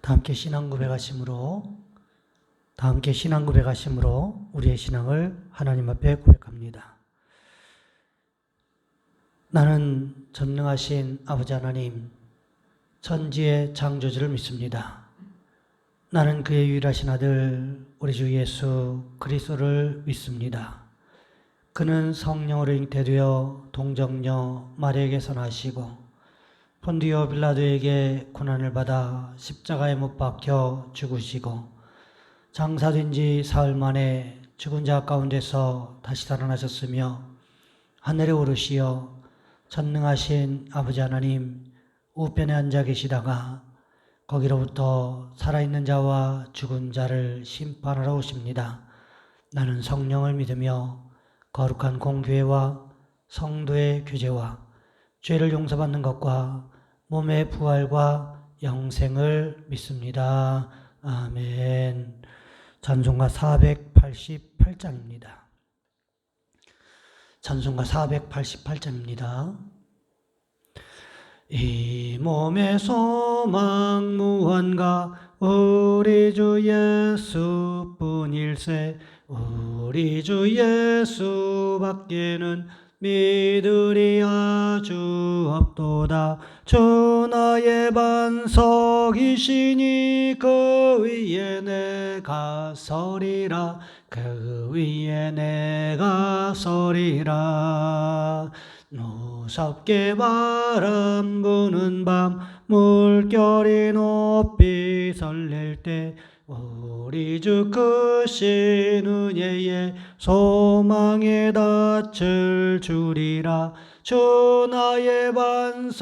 다 함께 신앙 고백하심으로 우리의 신앙을 하나님 앞에 고백합니다. 나는 전능하신 아버지 하나님, 천지의 창조주를 믿습니다. 나는 그의 유일하신 아들 우리 주 예수 그리스도를 믿습니다. 그는 성령으로 잉태되어 동정녀 마리아에게서 나시고 본디오 빌라도에게 고난을 받아 십자가에 못 박혀 죽으시고 장사된 지 사흘 만에 죽은 자 가운데서 다시 살아나셨으며 하늘에 오르시어 전능하신 아버지 하나님 우편에 앉아 계시다가 거기로부터 살아있는 자와 죽은 자를 심판하러 오십니다. 나는 성령을 믿으며 거룩한 공교회와 성도의 교제와 죄를 용서받는 것과 몸의 부활과 영생을 믿습니다. 아멘. 찬송가 488장입니다. 찬송가 488장입니다. 이 몸의 소망 무언가 우리 주 예수뿐일세. 우리 주 예수밖에는 믿으리 아주 없도다. 주 나의 반석이시니 그 위에 내가 서리라. 그 위에 내가 서리라. 무섭게 바람 부는 밤 물결이 높이 설릴 때 우리 주 크신 은혜에 소망에 닻을 주리라. 주 나의 반석이시니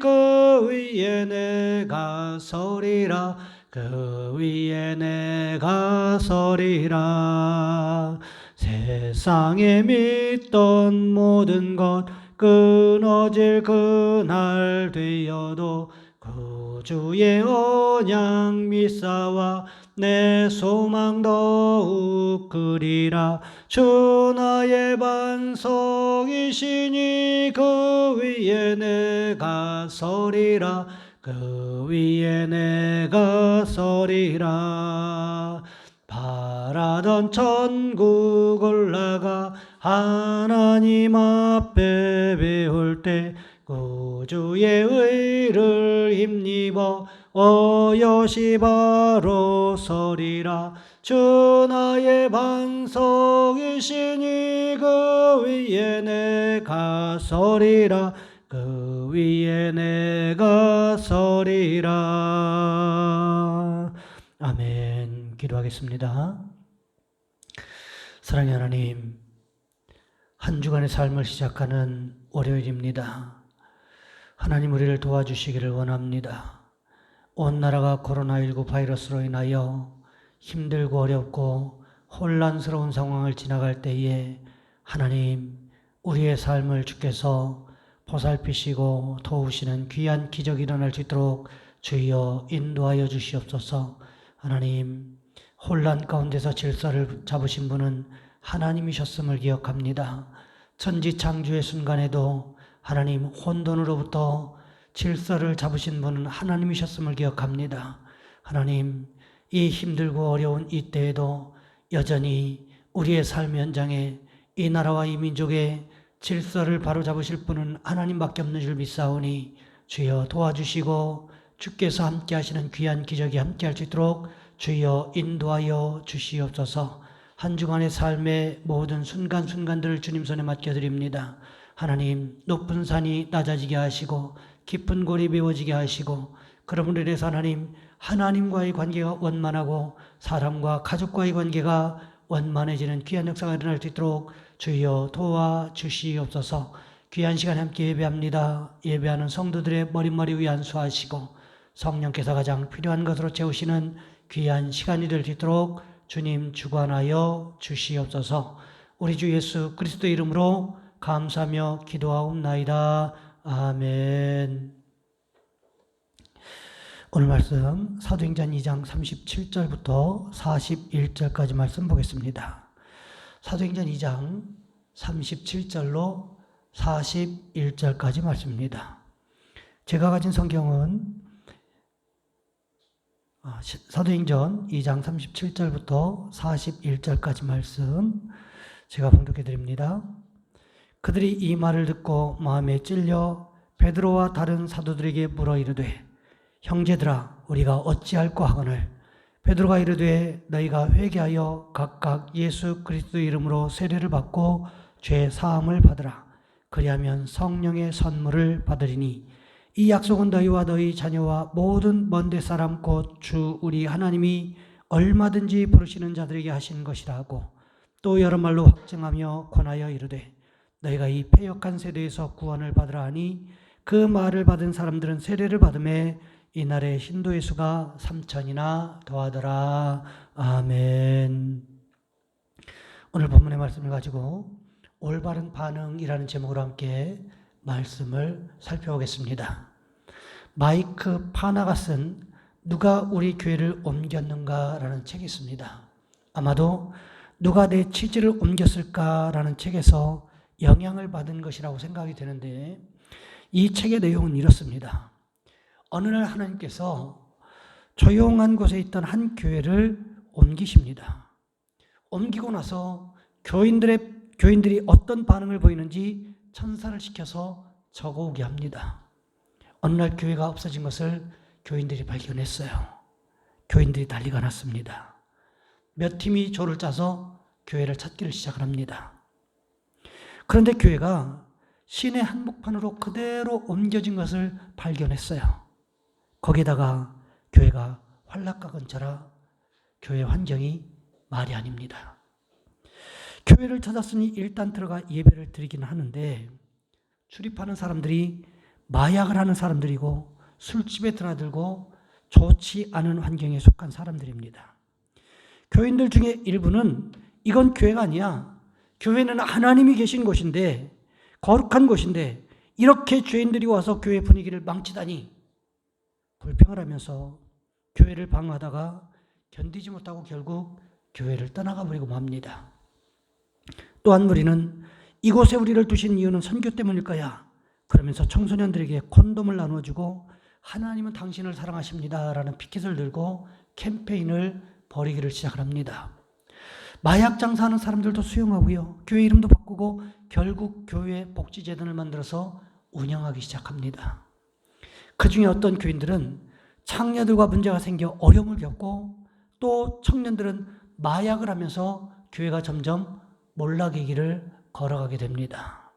그 위에 내가 서리라. 그 위에 내가 서리라. 세상에 믿던 모든 것 끊어질 그날 되어도 구주의 언약 믿사와 내 소망 더욱 그리라. 주 나의 반석이시니 그 위에 내가 서리라. 그 위에 내가 서리라. 바라던 천국 올라가 하나님 앞에 배울 때 구주의 의를 힘입어 어여시 바로 서리라. 주 나의 반석이시니 그 위에 내가 서리라. 그 위에 내가 서리라. 아멘. 기도하겠습니다. 사랑의 하나님, 한 주간의 삶을 시작하는 월요일입니다. 하나님, 우리를 도와주시기를 원합니다. 온 나라가 코로나19 바이러스로 인하여 힘들고 어렵고 혼란스러운 상황을 지나갈 때에 하나님, 우리의 삶을 주께서 보살피시고 도우시는 귀한 기적이 일어날 수 있도록 주여 인도하여 주시옵소서. 하나님, 혼란 가운데서 질서를 잡으신 분은 하나님이셨음을 기억합니다. 천지창조의 순간에도 하나님 혼돈으로부터 질서를 잡으신 분은 하나님이셨음을 기억합니다. 하나님, 이 힘들고 어려운 이때에도 여전히 우리의 삶 현장에 이 나라와 이 민족의 질서를 바로잡으실 분은 하나님밖에 없는 줄 믿사오니 주여 도와주시고 주께서 함께 하시는 귀한 기적이 함께 할 수 있도록 주여 인도하여 주시옵소서. 한 주간의 삶의 모든 순간순간들을 주님 손에 맡겨드립니다. 하나님, 높은 산이 낮아지게 하시고 깊은 골이 메워지게 하시고 그러므로 인해서 하나님과의 관계가 원만하고 사람과 가족과의 관계가 원만해지는 귀한 역사가 일어날 수 있도록 주여 도와주시옵소서. 귀한 시간 함께 예배합니다. 예배하는 성도들의 머릿머리 위에 안수하시고 성령께서 가장 필요한 것으로 채우시는 귀한 시간이 될 수 있도록 주님 주관하여 주시옵소서. 우리 주 예수 그리스도 이름으로 감사하며 기도하옵나이다. 아멘. 오늘 말씀 사도행전 2장 37절부터 41절까지 말씀 보겠습니다. 사도행전 2장 37절로 41절까지 말씀입니다. 제가 가진 성경은 사도행전 2장 37절부터 41절까지 말씀 제가 봉독해 드립니다. 그들이 이 말을 듣고 마음에 찔려 베드로와 다른 사도들에게 물어 이르되 형제들아 우리가 어찌할꼬 하거늘 베드로가 이르되 너희가 회개하여 각각 예수 그리스도 이름으로 세례를 받고 죄 사함을 받으라. 그리하면 성령의 선물을 받으리니 이 약속은 너희와 너희 자녀와 모든 먼데 사람 곧 주 우리 하나님이 얼마든지 부르시는 자들에게 하시는 것이라 하고 또 여러 말로 확증하며 권하여 이르되 너희가 이 패역한 세대에서 구원을 받으라 하니 그 말을 받은 사람들은 세례를 받음에 이날의 신도의 수가 3,000이나 더하더라. 아멘. 오늘 본문의 말씀을 가지고 올바른 반응이라는 제목으로 함께 말씀을 살펴보겠습니다. 마이크 파나가 쓴 누가 우리 교회를 옮겼는가라는 책이 있습니다. 아마도 누가 내 취지를 옮겼을까라는 책에서 영향을 받은 것이라고 생각이 되는데 이 책의 내용은 이렇습니다. 어느 날 하나님께서 조용한 곳에 있던 한 교회를 옮기십니다. 옮기고 나서 교인들이 어떤 반응을 보이는지 천사를 시켜서 적어오게 합니다. 어느 날 교회가 없어진 것을 교인들이 발견했어요. 교인들이 난리가 났습니다. 몇 팀이 조를 짜서 교회를 찾기를 시작합니다. 그런데 교회가 시내 한복판으로 그대로 옮겨진 것을 발견했어요. 거기에다가 교회가 환락과 근처라 교회 환경이 말이 아닙니다. 교회를 찾았으니 일단 들어가 예배를 드리기는 하는데 출입하는 사람들이 마약을 하는 사람들이고 술집에 드나들고 좋지 않은 환경에 속한 사람들입니다. 교인들 중에 일부는 이건 교회가 아니야. 교회는 하나님이 계신 곳인데 거룩한 곳인데 이렇게 죄인들이 와서 교회 분위기를 망치다니 불평을 하면서 교회를 방어하다가 견디지 못하고 결국 교회를 떠나가 버리고 맙니다. 또 한 무리는 이곳에 우리를 두신 이유는 선교 때문일 거야. 그러면서 청소년들에게 콘돔을 나눠주고 하나님은 당신을 사랑하십니다 라는 피켓을 들고 캠페인을 벌이기를 시작합니다. 마약 장사하는 사람들도 수용하고요. 교회 이름도 바꾸고 결국 교회 복지재단을 만들어서 운영하기 시작합니다. 그 중에 어떤 교인들은 창녀들과 문제가 생겨 어려움을 겪고 또 청년들은 마약을 하면서 교회가 점점 몰락의 길을 걸어가게 됩니다.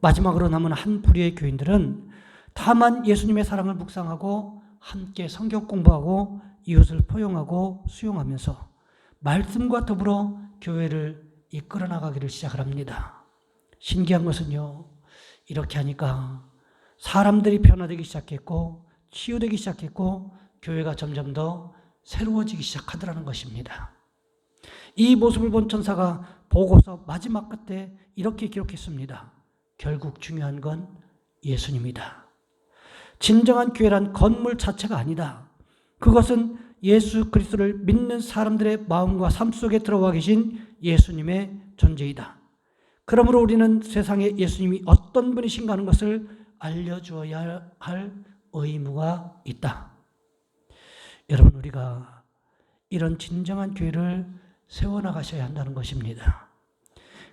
마지막으로 남은 한 부류의 교인들은 다만 예수님의 사랑을 묵상하고 함께 성경 공부하고 이웃을 포용하고 수용하면서 말씀과 더불어 교회를 이끌어 나가기를 시작합니다. 신기한 것은요, 이렇게 하니까 사람들이 변화되기 시작했고 치유되기 시작했고 교회가 점점 더 새로워지기 시작하더라는 것입니다. 이 모습을 본 천사가 보고서 마지막 끝에 이렇게 기록했습니다. 결국 중요한 건 예수님이다. 진정한 교회란 건물 자체가 아니다. 그것은 예수 그리스도를 믿는 사람들의 마음과 삶 속에 들어와 계신 예수님의 존재이다. 그러므로 우리는 세상에 예수님이 어떤 분이신가 하는 것을 알려주어야 할 의무가 있다. 여러분, 우리가 이런 진정한 교회를 세워나가셔야 한다는 것입니다.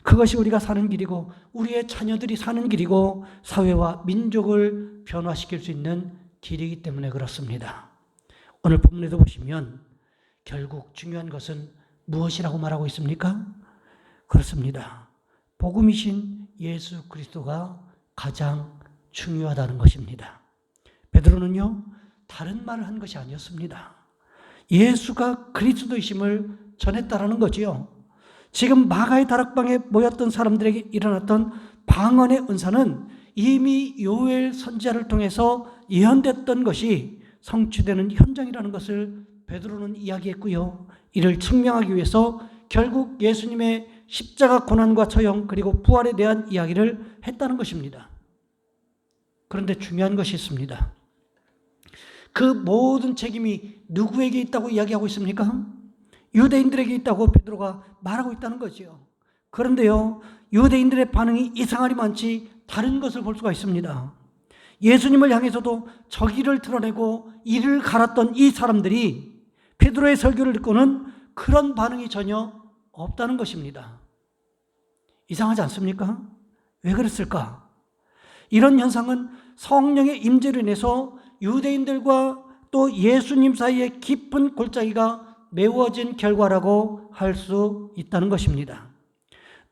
그것이 우리가 사는 길이고 우리의 자녀들이 사는 길이고 사회와 민족을 변화시킬 수 있는 길이기 때문에 그렇습니다. 오늘 본문에도 보시면 결국 중요한 것은 무엇이라고 말하고 있습니까? 그렇습니다. 복음이신 예수 그리스도가 가장 중요하다는 것입니다. 베드로는요, 다른 말을 한 것이 아니었습니다. 예수가 그리스도이심을 전했다라는 거지요. 지금 마가의 다락방에 모였던 사람들에게 일어났던 방언의 은사는 이미 요엘 선지자를 통해서 예언됐던 것이 성취되는 현장이라는 것을 베드로는 이야기했고요. 이를 증명하기 위해서 결국 예수님의 십자가 고난과 처형 그리고 부활에 대한 이야기를 했다는 것입니다. 그런데 중요한 것이 있습니다. 그 모든 책임이 누구에게 있다고 이야기하고 있습니까? 유대인들에게 있다고 베드로가 말하고 있다는 거죠. 그런데요, 유대인들의 반응이 이상하리 많지 다른 것을 볼 수가 있습니다. 예수님을 향해서도 저기를 드러내고 이를 갈았던 이 사람들이 베드로의 설교를 듣고는 그런 반응이 전혀 없다는 것입니다. 이상하지 않습니까? 왜 그랬을까? 이런 현상은 성령의 임재로 인해서 유대인들과 또 예수님 사이에 깊은 골짜기가 메워진 결과라고 할 수 있다는 것입니다.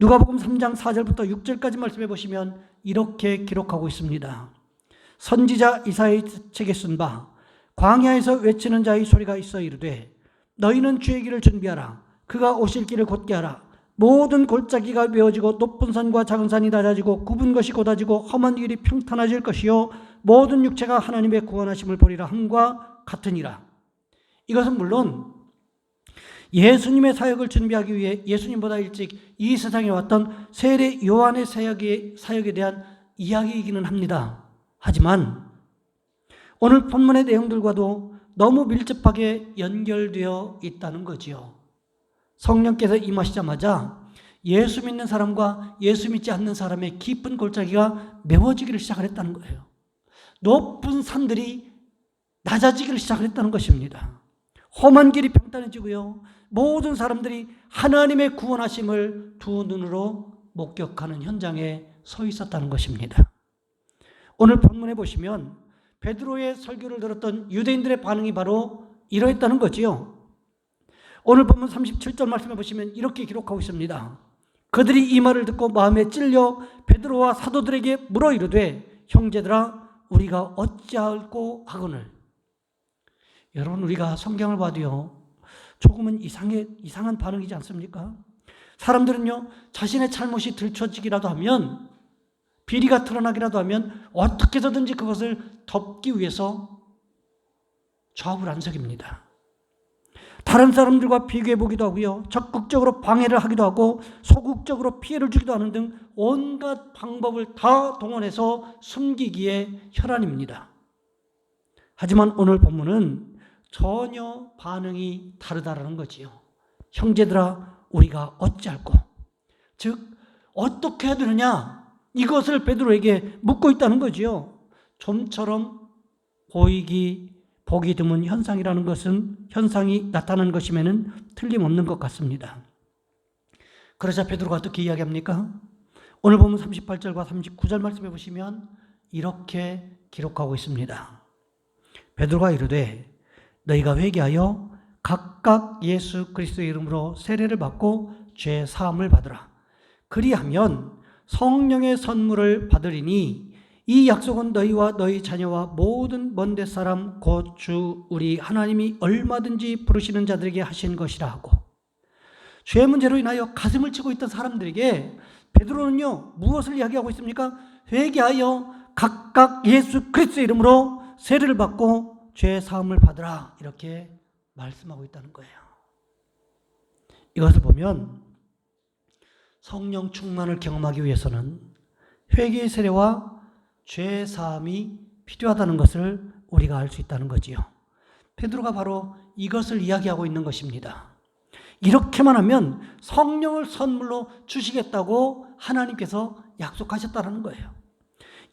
누가복음 3장 4절부터 6절까지 말씀해 보시면 이렇게 기록하고 있습니다. 선지자 이사야의 책에 쓴 바 광야에서 외치는 자의 소리가 있어 이르되 너희는 주의 길을 준비하라. 그가 오실 길을 곧게 하라. 모든 골짜기가 메워지고 높은 산과 작은 산이 낮아지고 굽은 것이 곧아지고 험한 길이 평탄해질 것이요 모든 육체가 하나님의 구원하심을 보리라 함과 같으니라. 이것은 물론 예수님의 사역을 준비하기 위해 예수님보다 일찍 이 세상에 왔던 세례 요한의 사역에 대한 이야기이기는 합니다. 하지만 오늘 본문의 내용들과도 너무 밀접하게 연결되어 있다는 거지요. 성령께서 임하시자마자 예수 믿는 사람과 예수 믿지 않는 사람의 깊은 골짜기가 메워지기를 시작했다는 거예요. 높은 산들이 낮아지기를 시작했다는 것입니다. 험한 길이 평탄해지고요. 모든 사람들이 하나님의 구원하심을 두 눈으로 목격하는 현장에 서 있었다는 것입니다. 오늘 본문에 보시면 베드로의 설교를 들었던 유대인들의 반응이 바로 이러했다는 거지요. 오늘 본문 37절 말씀해 보시면 이렇게 기록하고 있습니다. 그들이 이 말을 듣고 마음에 찔려 베드로와 사도들에게 물어 이르되 형제들아 우리가 어찌할꼬 하거늘. 여러분 우리가 성경을 봐도요 조금은 이상한 반응이지 않습니까? 사람들은요 자신의 잘못이 들춰지기라도 하면 비리가 드러나기라도 하면 어떻게 해서든지 그것을 덮기 위해서 좌우란석입니다. 다른 사람들과 비교해 보기도 하고요. 적극적으로 방해를 하기도 하고 소극적으로 피해를 주기도 하는 등 온갖 방법을 다 동원해서 숨기기에 혈안입니다. 하지만 오늘 본문은 전혀 반응이 다르다라는 거지요. 형제들아 우리가 어찌할꼬? 즉 어떻게 해야 되느냐? 이것을 베드로에게 묻고 있다는 거지요. 좀처럼 보기 드문 현상이라는 것은 현상이 나타나는 것임에는 틀림없는 것 같습니다. 그러자 베드로가 어떻게 이야기합니까? 오늘 보면 38절과 39절 말씀해 보시면 이렇게 기록하고 있습니다. 베드로가 이르되 너희가 회개하여 각각 예수 그리스도의 이름으로 세례를 받고 죄 사함을 받으라. 그리하면 성령의 선물을 받으리니 이 약속은 너희와 너희 자녀와 모든 먼데 사람 곧 주 우리 하나님이 얼마든지 부르시는 자들에게 하신 것이라 하고, 죄 문제로 인하여 가슴을 치고 있던 사람들에게 베드로는요 무엇을 이야기하고 있습니까? 회개하여 각각 예수 그리스도의 이름으로 세례를 받고 죄 사함을 받으라 이렇게 말씀하고 있다는 거예요. 이것을 보면 성령 충만을 경험하기 위해서는 회개의 세례와 죄 사함이 필요하다는 것을 우리가 알 수 있다는 거지요. 베드로가 바로 이것을 이야기하고 있는 것입니다. 이렇게만 하면 성령을 선물로 주시겠다고 하나님께서 약속하셨다는 거예요.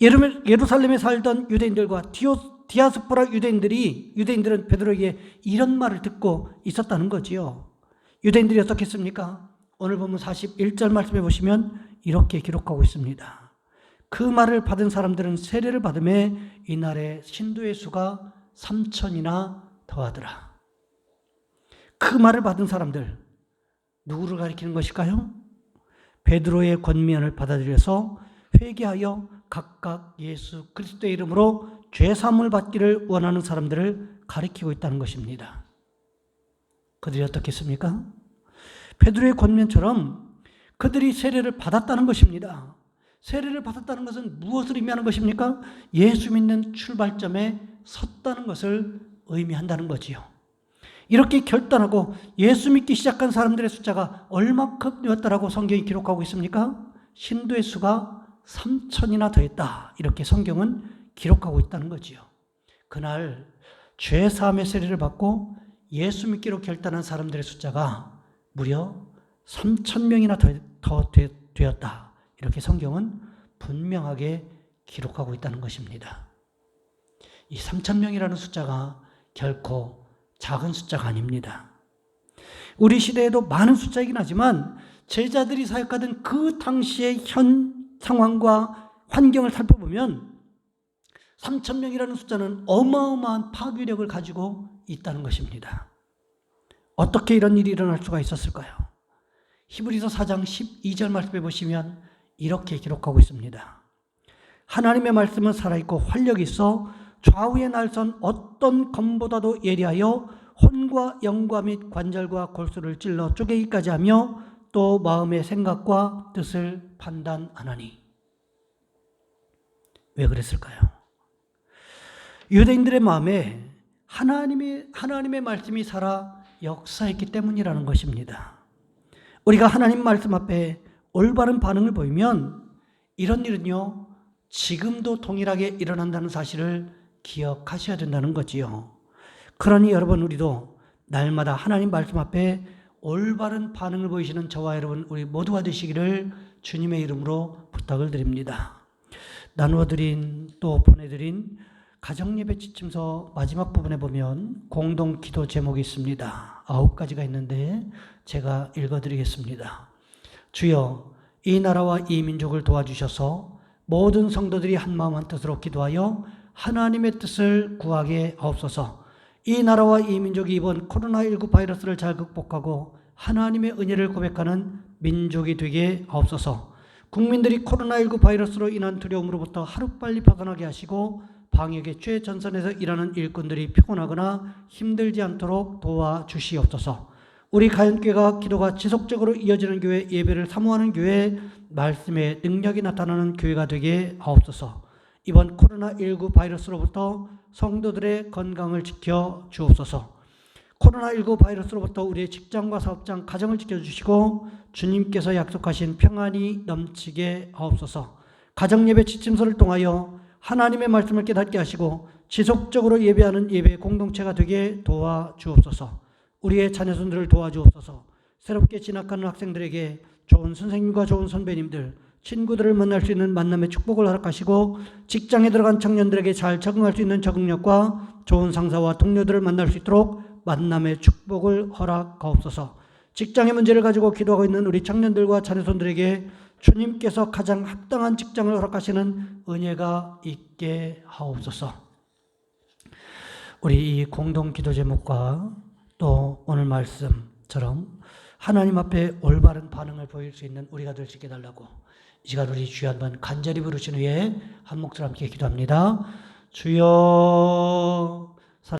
예루살렘에 살던 유대인들과 디아스포라 유대인들은 베드로에게 이런 말을 듣고 있었다는 거지요. 유대인들이 어떻게 했습니까? 오늘 보면 41절 말씀해 보시면 이렇게 기록하고 있습니다. 그 말을 받은 사람들은 세례를 받음에 이날에 신도의 수가 3,000이나 더하더라. 그 말을 받은 사람들, 누구를 가리키는 것일까요? 베드로의 권면을 받아들여서 회개하여 각각 예수 그리스도의 이름으로 죄사함을 받기를 원하는 사람들을 가리키고 있다는 것입니다. 그들이 어떻게 했습니까? 베드로의 권면처럼 그들이 세례를 받았다는 것입니다. 세례를 받았다는 것은 무엇을 의미하는 것입니까? 예수 믿는 출발점에 섰다는 것을 의미한다는 거지요. 이렇게 결단하고 예수 믿기 시작한 사람들의 숫자가 얼마큼 되었다라고 성경이 기록하고 있습니까? 신도의 수가 3,000이나 더했다. 이렇게 성경은 기록하고 있다는 거지요. 그날 죄사함의 세례를 받고 예수 믿기로 결단한 사람들의 숫자가 무려 3,000명이나 더 되었다. 이렇게 성경은 분명하게 기록하고 있다는 것입니다. 이 3,000명이라는 숫자가 결코 작은 숫자가 아닙니다. 우리 시대에도 많은 숫자이긴 하지만 제자들이 사역하던 그 당시의 현 상황과 환경을 살펴보면 3,000명이라는 숫자는 어마어마한 파괴력을 가지고 있다는 것입니다. 어떻게 이런 일이 일어날 수가 있었을까요? 히브리서 4장 12절 말씀해 보시면 이렇게 기록하고 있습니다. 하나님의 말씀은 살아있고 활력이 있어 좌우의 날선 어떤 검보다도 예리하여 혼과 영과 및 관절과 골수를 찔러 쪼개기까지 하며 또 마음의 생각과 뜻을 판단하나니. 왜 그랬을까요? 유대인들의 마음에 하나님의 말씀이 살아 역사했기 때문이라는 것입니다. 우리가 하나님 말씀 앞에 올바른 반응을 보이면 이런 일은요, 지금도 동일하게 일어난다는 사실을 기억하셔야 된다는 거지요. 그러니 여러분, 우리도 날마다 하나님 말씀 앞에 올바른 반응을 보이시는 저와 여러분, 우리 모두가 되시기를 주님의 이름으로 부탁을 드립니다. 나누어드린 또 보내드린 가정예배 지침서 마지막 부분에 보면 공동 기도 제목이 있습니다. 9가지가 있는데 제가 읽어드리겠습니다. 주여, 이 나라와 이 민족을 도와주셔서 모든 성도들이 한마음 한뜻으로 기도하여 하나님의 뜻을 구하게 하옵소서. 이 나라와 이 민족이 이번 코로나19 바이러스를 잘 극복하고 하나님의 은혜를 고백하는 민족이 되게 하옵소서. 국민들이 코로나19 바이러스로 인한 두려움으로부터 하루빨리 벗어나게 하시고 방역의 최전선에서 일하는 일꾼들이 피곤하거나 힘들지 않도록 도와주시옵소서. 우리 가연교회가 기도가 지속적으로 이어지는 교회, 예배를 사모하는 교회, 말씀의 능력이 나타나는 교회가 되게 하옵소서. 이번 코로나19 바이러스로부터 성도들의 건강을 지켜 주옵소서. 코로나19 바이러스로부터 우리의 직장과 사업장, 가정을 지켜주시고 주님께서 약속하신 평안이 넘치게 하옵소서. 가정예배 지침서를 통하여 하나님의 말씀을 깨닫게 하시고 지속적으로 예배하는 예배 공동체가 되게 도와주옵소서. 우리의 자녀손들을 도와주옵소서. 새롭게 진학하는 학생들에게 좋은 선생님과 좋은 선배님들, 친구들을 만날 수 있는 만남의 축복을 허락하시고 직장에 들어간 청년들에게 잘 적응할 수 있는 적응력과 좋은 상사와 동료들을 만날 수 있도록 만남의 축복을 허락하옵소서. 직장의 문제를 가지고 기도하고 있는 우리 청년들과 자녀손들에게 주님께서 가장 합당한 직장을 허락하시는 은혜가 있게 하옵소서. 우리 이 공동 기도 제목과 또 오늘 말씀처럼 하나님 앞에 올바른 반응을 보일 수 있는 우리가 될 수 있게 해달라고 이 시간 우리 주여 한번 간절히 부르신 후에 한 목소리 함께 기도합니다. 주여